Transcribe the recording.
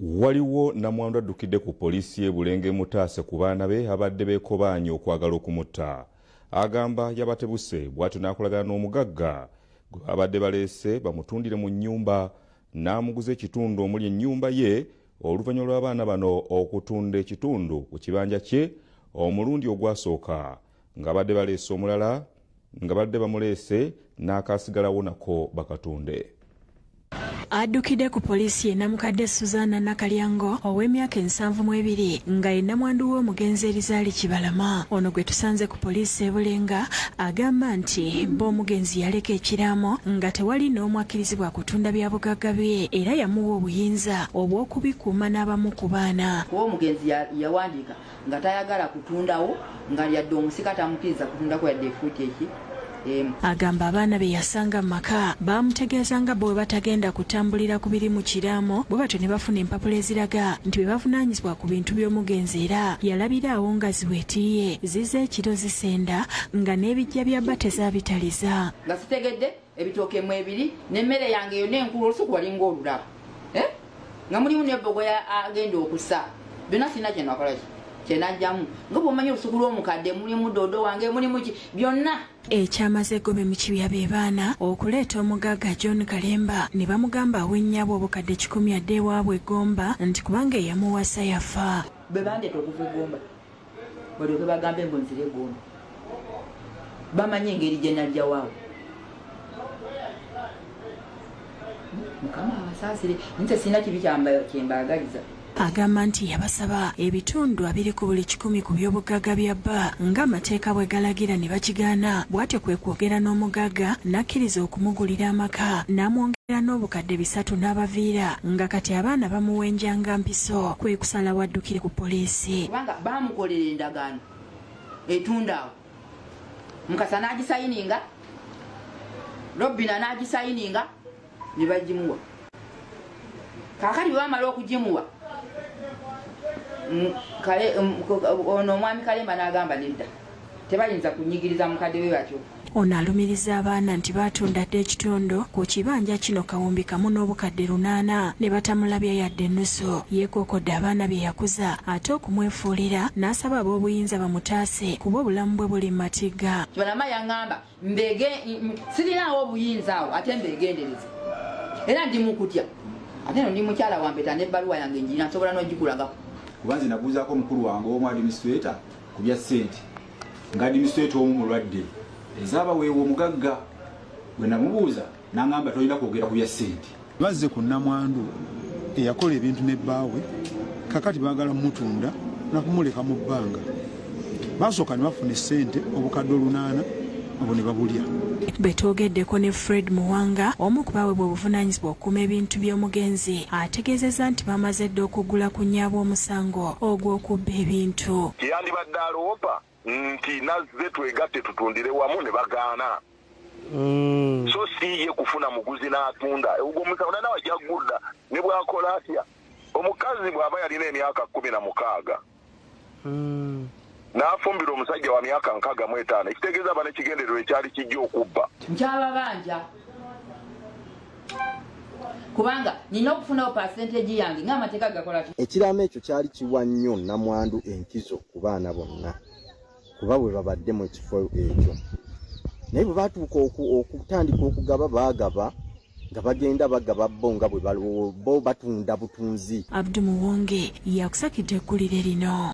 Waliwo namwandu addukidde ku poliisi y'e Bulenge Mutaase ku baana be abadde beekobaanye okwagala okumutta. Agamba yabatebuse bw'atyo n'akolagana n'omugagga gwe babadde baleese bamutundire mu nnyumba n'amuguza ekitundu omuli ennyumba ye oluvannyuma lw'abaana bano okutunda ekitundu ku kibanja kye omulundi ogwasooka nga badde baleese omulala nga badde bamuleese n'akaasigalawo nako bakatunde. Addukidde ku poliisi ye Namukadde Suzana Nakalyango ow'emyaka 72 nga ye nnamwandu w'omugenzi Erizaali Kibalama. Ono gwe tusanze ku poliisi e Bulenga agamba nti b'omugenzi yaleka ekiraamo nga tewali n'omu akkirizibwa kutunda bya bugagga bye era yamuwa obuyinza obw'okubikuuma n'abamu ku baana. Omugenzi yawandiika nga tayagala kutundawo nga yadde omusika tamukkiriza kutundako yadde efuuti eki. Agamba abaana be yasanga mu maka bamutegeeza nga bwe batagenda kutambulira ku biri mu kiraamo bwe batyo ne bafuna empapula eziraga nti be bavunaanyizibwa ku bintu by'omugenzi era yalabira awo nga ziwetiye zize ekiro zisenda nga n'ebijja byabba tezaabitaliza. Nga sitegedde ebitooke mu ebiri n'emmere yange yonna enkulu olusuku walinga olulaba nga mulimu n'ebbogoya agenda okussa byonna sirina kye nakola kyenajjamu nga bw'omanyi olusuku lw'omukadde mulimu doodo wange mulimu ki byonna. Ekyamaze gome mu kibya be baana okuleeta omugagga John Kalemba ne bamugamba awennyabo obukadde 10 adde ewaabwe Gomba nti kubanga eyamuwasa yafa. Bwe bandeeta okuva Gomba balyoke bagambe mbu nzire Gomba bamanye engeri gye najja waabwe. Mukama abasaasire nti sirina kibi kyembaagaliza. Agamba nti yabasaba ebitundu 2 ku buli 10 ku by'obugagga bya bba ng'amateeka bwe galagira ne bakigaana bw'atyo kwe kwogera n'omugagga n'akkiriza okumugulira amaka n'amwongera n'obukadde 3 n'abaviira nga kati abaana bamuwenjanga mpiso kwe kusala waddukire ku poliisi. Kubanga bamukolera endagaano etundaawo Mukasa n'agisayininga Robina n'agisayininga ne bagimuwa. Kaakati bwe bamala okugimuwa ono omwami Kalemba n'agamba nedda tebayinza kunyigiriza mukadde we batyo. Ono alumiriza abaana nti batunda dde ekitundu ku kibanja kino kawumbi kamu n'obukadde 8 ne batamulabya yadde ennusu. Yeekookodde abaana bye yakuza ate okumwefuulira n'asaba ab'obuyinza bamutaase kuba obulamu bwe buli matigga. Kibalama yaŋŋamba sirinaawo obuyinza awo ate mbeegendereze era ndi mukutya ate no ndi mukyala wampeta n'ebbaluwa yange njirina nsobola n'ogikulagako. Kubanze nabuuzaako mukulu wange omu administrator ku bya ssente nga administrator omu mulwadde ezaaba weewa omugagga bwe namubuuza n'aŋŋamba tolina kwogera ku bya ssente. Bazze ku nnamwandu eyakola ebintu n'ebbaawe kakati baagala mutunda nakumuleka mu bbanga basooka ne bafuna essente obukadde 8 abo ne babulya. Betwogeddeko ne Fred Muwanga omu ku baweebwa obuvunaanyizibwa okukuuma ebintu by'omugenzi ategeezezza nti bamaze dde okugula ku nnyabo omusango ogw'okubba ebintu. Yandibadde aloopa nti nazze twegatte tutundire wamu ne bagaana. So si ye kufuna muguzi n'atunda ogwo omusango nawe ajagudda ne bw'akola atya. Omukazi bw'aba yalina emyaka 16 n'afumbira omusajja wa myaka 65 ekitegeeza aba n'ekigendererwa ekyali kijja okubba. Nkyababanja kubanga nina okufunawo percentage yange ng'amateeka gakola. Ekiraamo ekyo kyali kiwa nnyo nnamwandu enkizo ku baana bonna kuba bwe babadde mu kifo ekyo naye bwe baatuuka okutandika okugaba baagaba nga bagenda bagaba bo nga bwe bo batunda butunzi. Abdu Muwonge yakusakidde eggulire lino.